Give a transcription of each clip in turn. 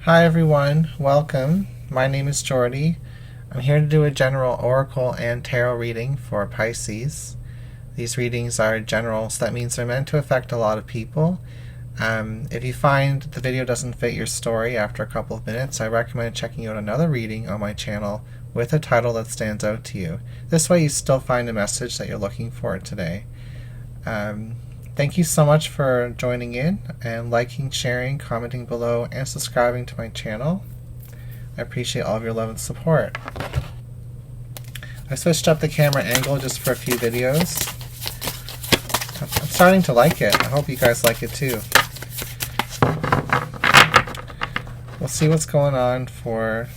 Hi everyone, welcome. My name is Jordy. I'm here to do a general oracle and tarot reading for Pisces. These readings are general, so that means they're meant to affect a lot of people. If you find the video doesn't fit your story after a couple of minutes, I recommend checking out another reading on my channel with a title that stands out to you. This way you still find a message that you're looking for today. Thank you so much for joining in and liking, sharing, commenting below, and subscribing to my channel. I appreciate all of your love and support. I switched up the camera angle just for a few videos. I'm starting to like it. I hope you guys like it too. We'll see what's going on for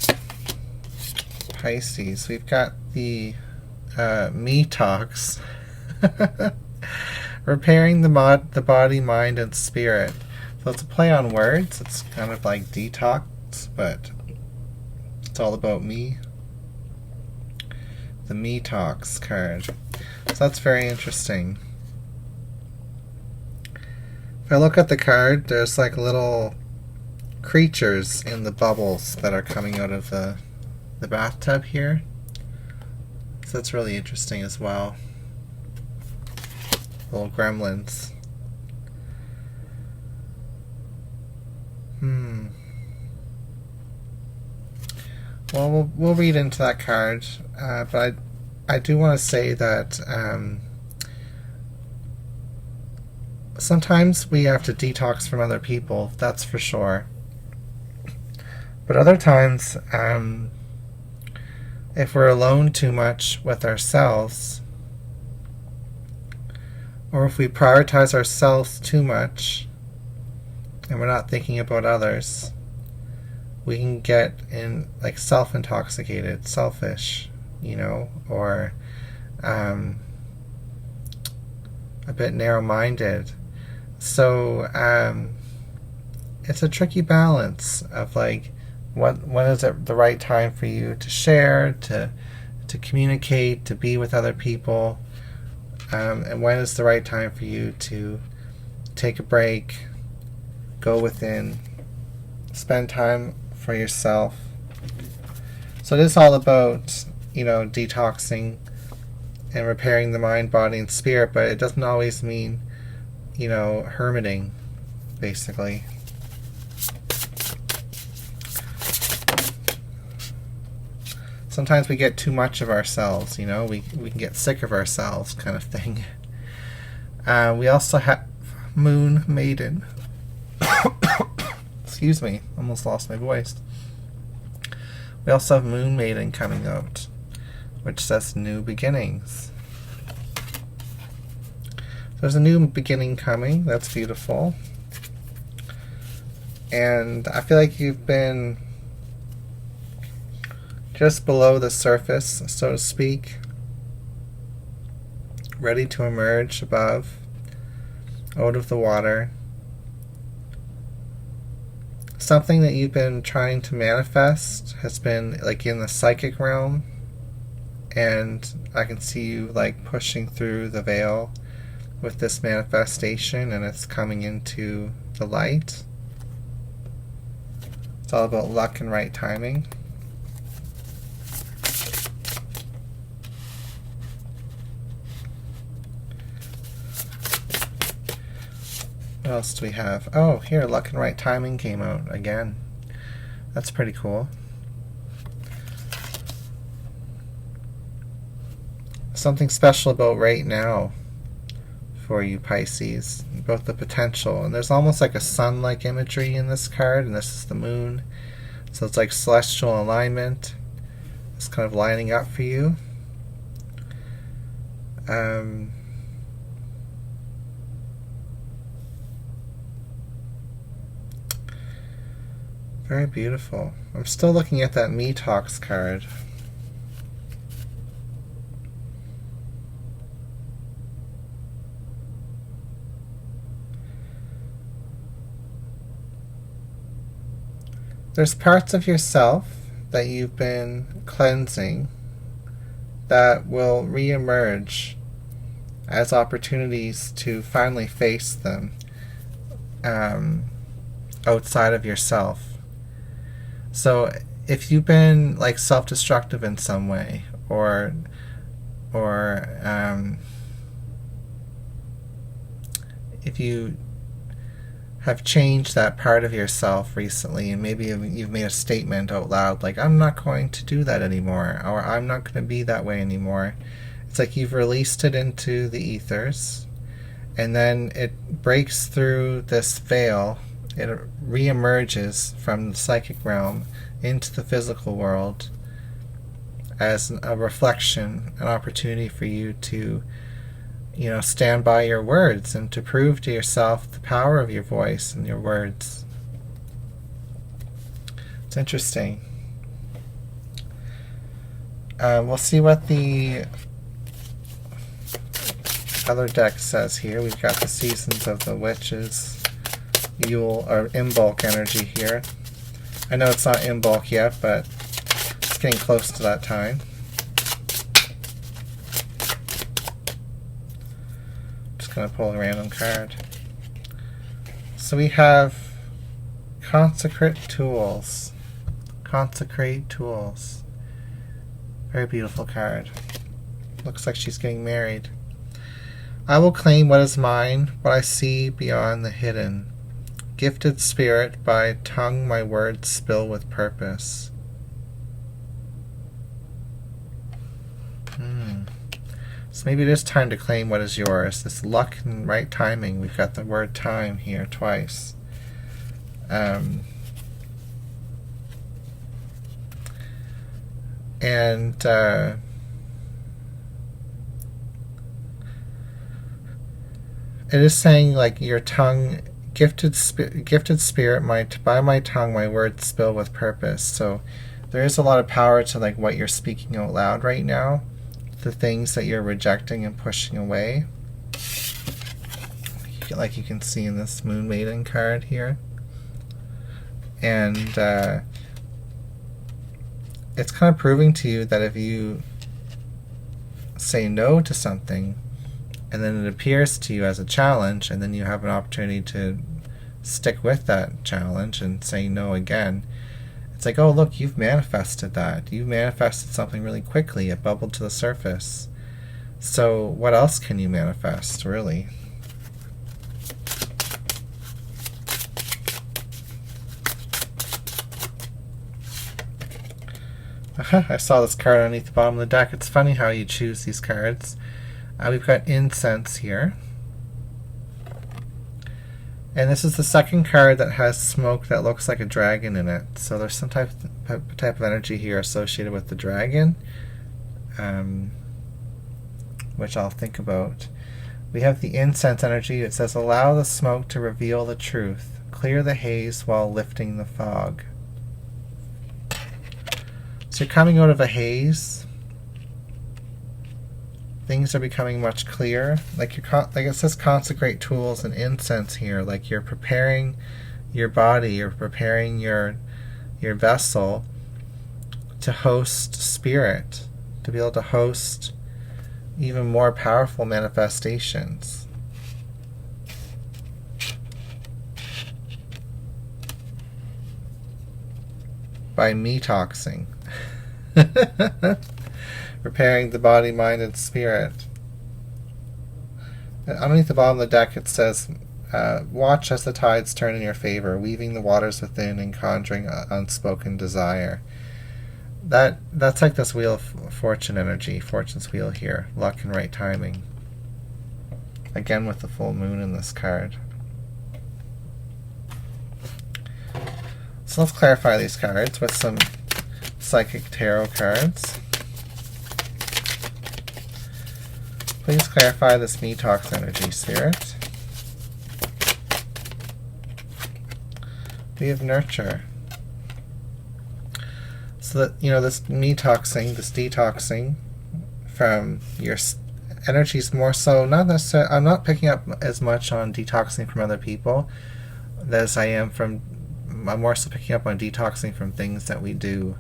Pisces. We've got the detox. Repairing the body, mind, and spirit. So it's a play on words. It's kind of like detox, but it's all about me. The detox card. So that's very interesting. If I look at the card, there's like little creatures in the bubbles that are coming out of the bathtub here. So that's really interesting as well. Little gremlins. Well, we'll read into that card, but I do want to say that sometimes we have to detox from other people, that's for sure. But other times, if we're alone too much with ourselves, or if we prioritize ourselves too much and we're not thinking about others, we can get in like self-intoxicated, selfish, or a bit narrow-minded. So it's a tricky balance of like when is it the right time for you to share, to communicate, to be with other people. And when is the right time for you to take a break, go within, spend time for yourself. So it is all about, detoxing and repairing the mind, body, and spirit, but it doesn't always mean, hermiting, basically. Sometimes we get too much of ourselves, we can get sick of ourselves, kind of thing. We also have Moon Maiden. Excuse me, almost lost my voice. We also have Moon Maiden coming out, which says new beginnings. There's a new beginning coming. That's beautiful. And I feel like you've been just below the surface, so to speak, ready to emerge above, out of the water. Something that you've been trying to manifest has been like in the psychic realm, and I can see you like pushing through the veil with this manifestation, and it's coming into the light. It's all about luck and right timing. What else do we have? Oh, here, luck and right timing came out again. That's pretty cool. Something special about right now for you Pisces, both the potential, and there's almost like a sun-like imagery in this card, and this is the moon, so it's like celestial alignment. It's kind of lining up for you. Very beautiful. I'm still looking at that detox card. There's parts of yourself that you've been cleansing that will re-emerge as opportunities to finally face them outside of yourself. So if you've been like self-destructive in some way, or if you have changed that part of yourself recently, and maybe you've made a statement out loud like, I'm not going to do that anymore, or I'm not going to be that way anymore. It's like you've released it into the ethers, and then it breaks through this veil. It re-emerges from the psychic realm into the physical world as a reflection, an opportunity for you to, stand by your words and to prove to yourself the power of your voice and your words. It's interesting. We'll see what the other deck says here. We've got the Seasons of the Witches, Yule, or Imbolc energy here. I know it's not Imbolc yet, but it's getting close to that time. Just going to pull a random card. So we have Consecrate Tools. Consecrate Tools. Very beautiful card. Looks like she's getting married. I will claim what is mine, what I see beyond the hidden. Gifted spirit, by tongue my words spill with purpose. So maybe it is time to claim what is yours. This luck and right timing. We've got the word time here twice. And it is saying like your tongue, gifted spirit, by my tongue my words spill with purpose. So there is a lot of power to like what you're speaking out loud right now, the things that you're rejecting and pushing away, like you can see in this Moon Maiden card here. And it's kind of proving to you that if you say no to something, and then it appears to you as a challenge, and then you have an opportunity to stick with that challenge and say no again, it's like, oh look, you've manifested that. You've manifested something really quickly. It bubbled to the surface. So what else can you manifest, really? I saw this card underneath the bottom of the deck. It's funny how you choose these cards. We've got Incense here. And this is the second card that has smoke that looks like a dragon in it. So there's some type of energy here associated with the dragon, which I'll think about. We have the incense energy. It says, allow the smoke to reveal the truth. Clear the haze while lifting the fog. So you're coming out of a haze. Things are becoming much clearer. Like it says, consecrate tools and incense here. Like you're preparing your body, you're preparing your vessel to host spirit, to be able to host even more powerful manifestations. By detoxing. Preparing the body, mind, and spirit. Underneath the bottom of the deck it says, watch as the tides turn in your favor, weaving the waters within and conjuring unspoken desire. That's like this Wheel of Fortune energy, Fortune's wheel here, luck and right timing. Again with the full moon in this card. So let's clarify these cards with some psychic tarot cards. Please clarify this detox energy, Spirit. We have Nurture. So that, this detoxing from your energies more so, not necessarily, I'm not picking up as much on detoxing from other people as I am from, I'm more so picking up on detoxing from things that we do,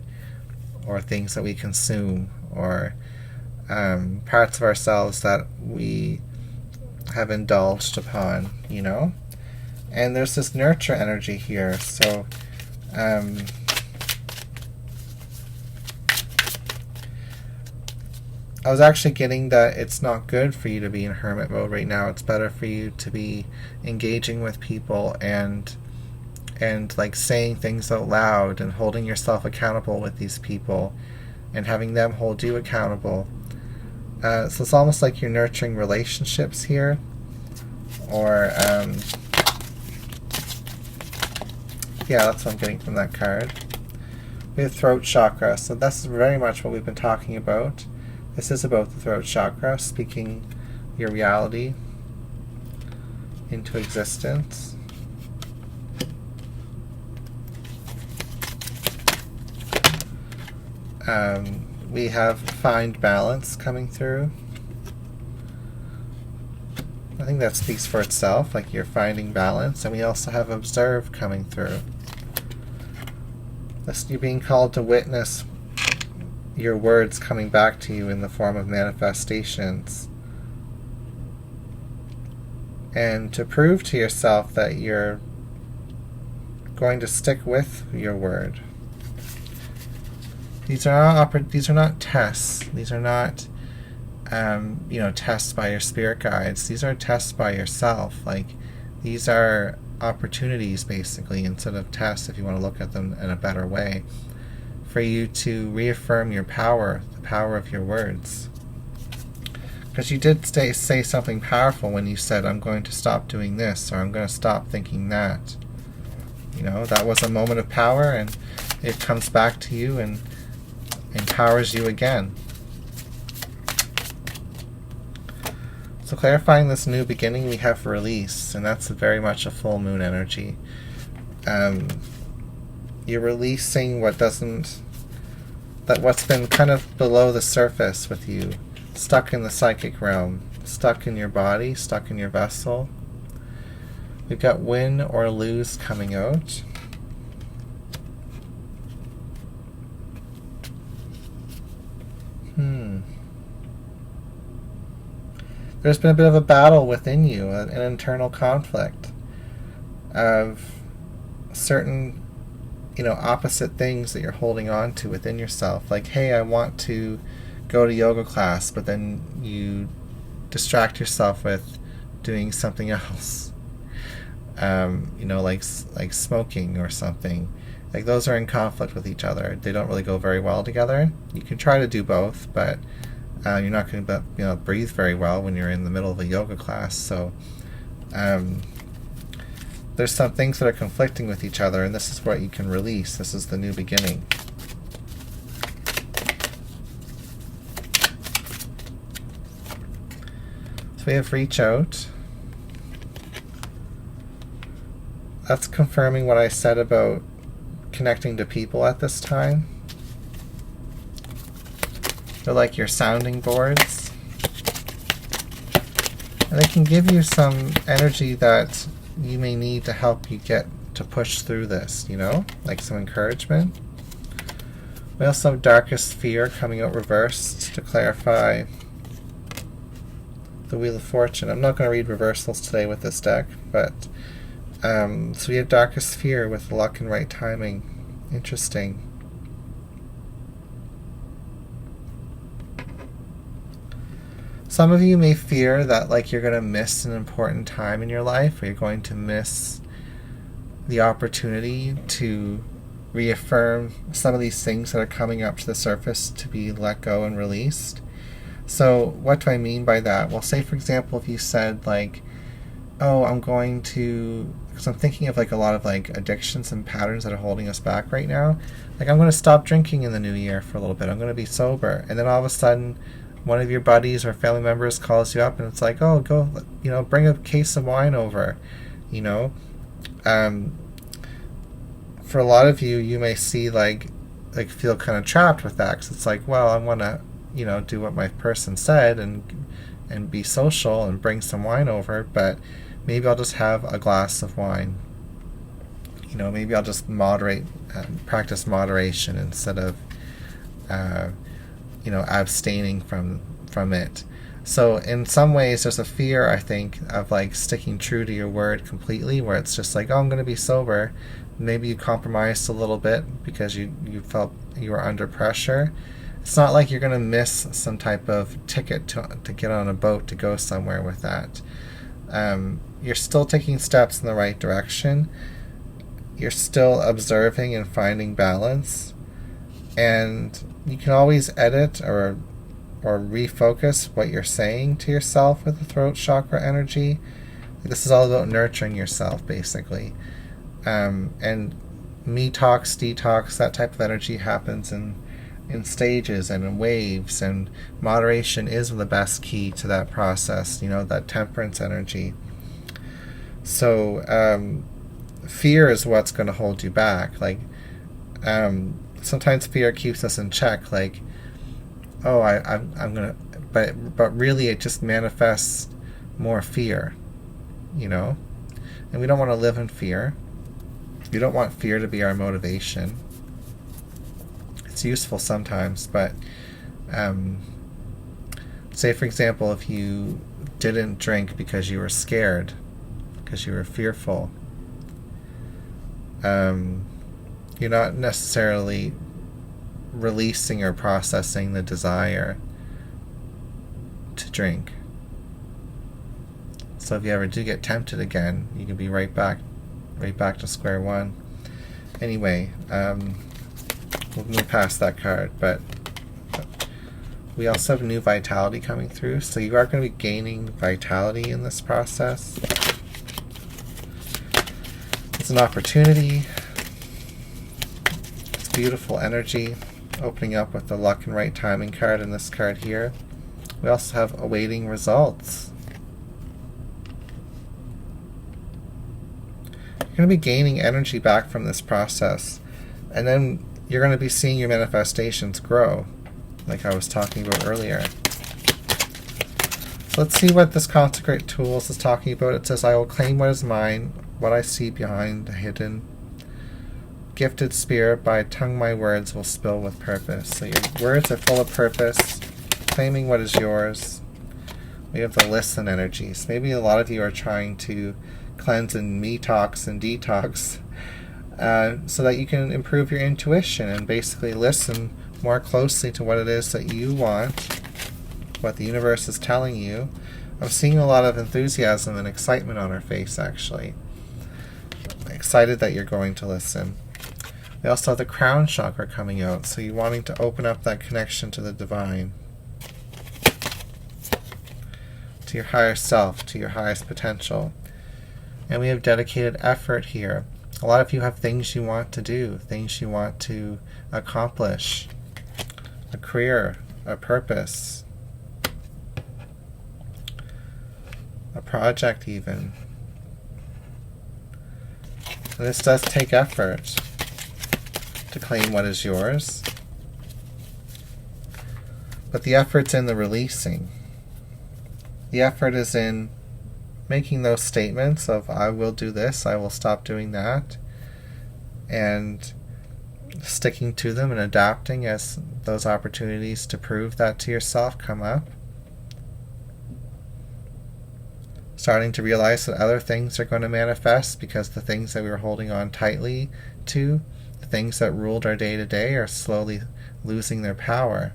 or things that we consume, or parts of ourselves that we have indulged upon, And there's this nurture energy here. So I was actually getting that it's not good for you to be in hermit mode right now. It's better for you to be engaging with people and like saying things out loud and holding yourself accountable with these people and having them hold you accountable. So it's almost like you're nurturing relationships here, or yeah, that's what I'm getting from that card. We have throat chakra, so that's very much what we've been talking about. This is about the throat chakra, speaking your reality into existence. We have find balance coming through. I think that speaks for itself, like you're finding balance. And we also have observe coming through. You're being called to witness your words coming back to you in the form of manifestations. And to prove to yourself that you're going to stick with your word. These are not tests. These are not, tests by your spirit guides. These are tests by yourself. Like, these are opportunities, basically, instead of tests, if you want to look at them in a better way, for you to reaffirm your power, the power of your words. Because you did say something powerful when you said, I'm going to stop doing this, or I'm going to stop thinking that. That was a moment of power, and it comes back to you and empowers you again. So clarifying this new beginning, we have release, and that's very much a full moon energy. You're releasing what's been kind of below the surface with you, stuck in the psychic realm, stuck in your body, stuck in your vessel. We've got win or lose coming out. There's been a bit of a battle within you, an internal conflict of certain, opposite things that you're holding on to within yourself. Like, hey, I want to go to yoga class, but then you distract yourself with doing something else. Like smoking or something. Like, those are in conflict with each other. They don't really go very well together. You can try to do both, but you're not going to breathe very well when you're in the middle of a yoga class. So there's some things that are conflicting with each other, and this is what you can release. This is the new beginning. So we have reach out. That's confirming what I said about connecting to people at this time. They're like your sounding boards. And they can give you some energy that you may need to help you get to push through this, like some encouragement. We also have darkest fear coming out reversed to clarify the Wheel of Fortune. I'm not going to read reversals today with this deck, but so we have darkest fear with luck and right timing. Interesting. Some of you may fear that you're going to miss an important time in your life, or you're going to miss the opportunity to reaffirm some of these things that are coming up to the surface to be let go and released. So what do I mean by that? Well, say for example, if you said oh, I'm going to, because I'm thinking of a lot of addictions and patterns that are holding us back right now. I'm going to stop drinking in the new year for a little bit. I'm going to be sober. And then all of a sudden, one of your buddies or family members calls you up and it's like, oh, go, bring a case of wine over, for a lot of you, you may see feel kind of trapped with that, because it's well, I want to, do what my person said and be social and bring some wine over, but maybe I'll just have a glass of wine. Maybe I'll just practice moderation instead of abstaining from it. So in some ways there's a fear, I think, of sticking true to your word completely, where it's just oh, I'm going to be sober. Maybe you compromised a little bit because you felt you were under pressure, It's not like you're going to miss some type of ticket to get on a boat to go somewhere with that. You're still taking steps in the right direction. You're still observing and finding balance. And you can always edit or refocus what you're saying to yourself with the throat chakra energy. This is all about nurturing yourself, basically. And detox, that type of energy happens in stages and in waves, and moderation is the best key to that process, that temperance energy. So fear is what's going to hold you back. Like, sometimes fear keeps us in check, like, oh, I'm going to, but really it just manifests more fear, and we don't want to live in fear. We don't want fear to be our motivation. It's useful sometimes, but say, for example, if you didn't drink because you were scared, because you were fearful, you're not necessarily releasing or processing the desire to drink. So if you ever do get tempted again, you can be right back to square one. Anyway, we'll move past that card, but we also have new vitality coming through, so you are going to be gaining vitality in this process. It's an opportunity. It's beautiful energy, opening up with the luck and right timing card in this card here. We also have awaiting results. You're going to be gaining energy back from this process, and then you're going to be seeing your manifestations grow, like I was talking about earlier. So let's see what this Consecrate Tools is talking about. It says, I will claim what is mine, what I see behind the hidden. Gifted spirit, by tongue my words will spill with purpose. So your words are full of purpose, claiming what is yours. We have the listen energies. Maybe a lot of you are trying to cleanse and detox so that you can improve your intuition and basically listen more closely to what it is that you want, what the universe is telling you. I'm seeing a lot of enthusiasm and excitement on her face, actually. I'm excited that you're going to listen. We also have the crown chakra coming out, so you're wanting to open up that connection to the divine, to your higher self, to your highest potential. And we have dedicated effort here. A lot of you have things you want to do, things you want to accomplish, a career, a purpose, a project even. And this does take effort to claim what is yours, but the effort's in the releasing. The effort is in making those statements of, I will do this, I will stop doing that, and sticking to them and adapting as those opportunities to prove that to yourself come up. Starting to realize that other things are going to manifest because the things that we were holding on tightly to, the things that ruled our day-to-day, are slowly losing their power,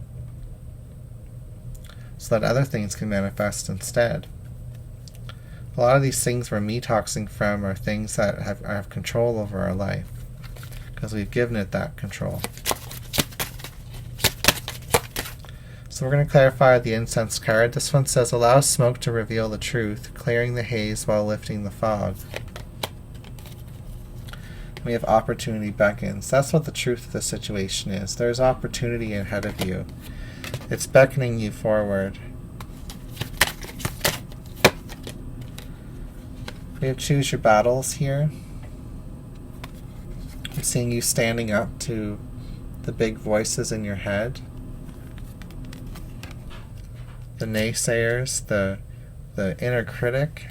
so that other things can manifest instead. A lot of these things we're detoxing from are things that have control over our life, because we've given it that control. So we're going to clarify the incense card. This one says, allow smoke to reveal the truth, clearing the haze while lifting the fog. We have opportunity beckons. That's what the truth of the situation is. There's opportunity ahead of you. It's beckoning you forward. We have choose your battles here. I'm seeing you standing up to the big voices in your head, the naysayers, the inner critic.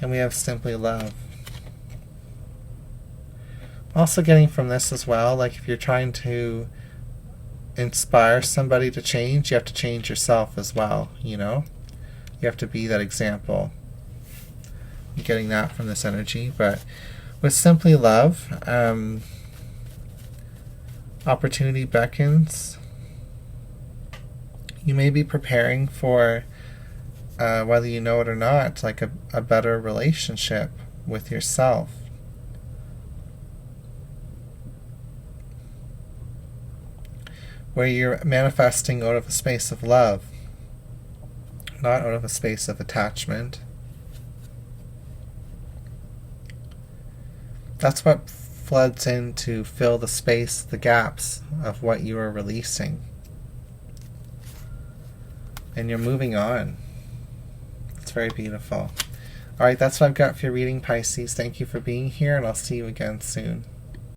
And we have simply love. Also getting from this as well, like if you're trying to inspire somebody to change, you have to change yourself as well, You have to be that example. I'm getting that from this energy, but With Simply Love, opportunity beckons. You may be preparing for, whether you know it or not, like a better relationship with yourself. Where you're manifesting out of a space of love, not out of a space of attachment. That's what floods in to fill the space, the gaps of what you are releasing. And you're moving on. It's very beautiful. Alright, that's what I've got for your reading, Pisces. Thank you for being here, and I'll see you again soon.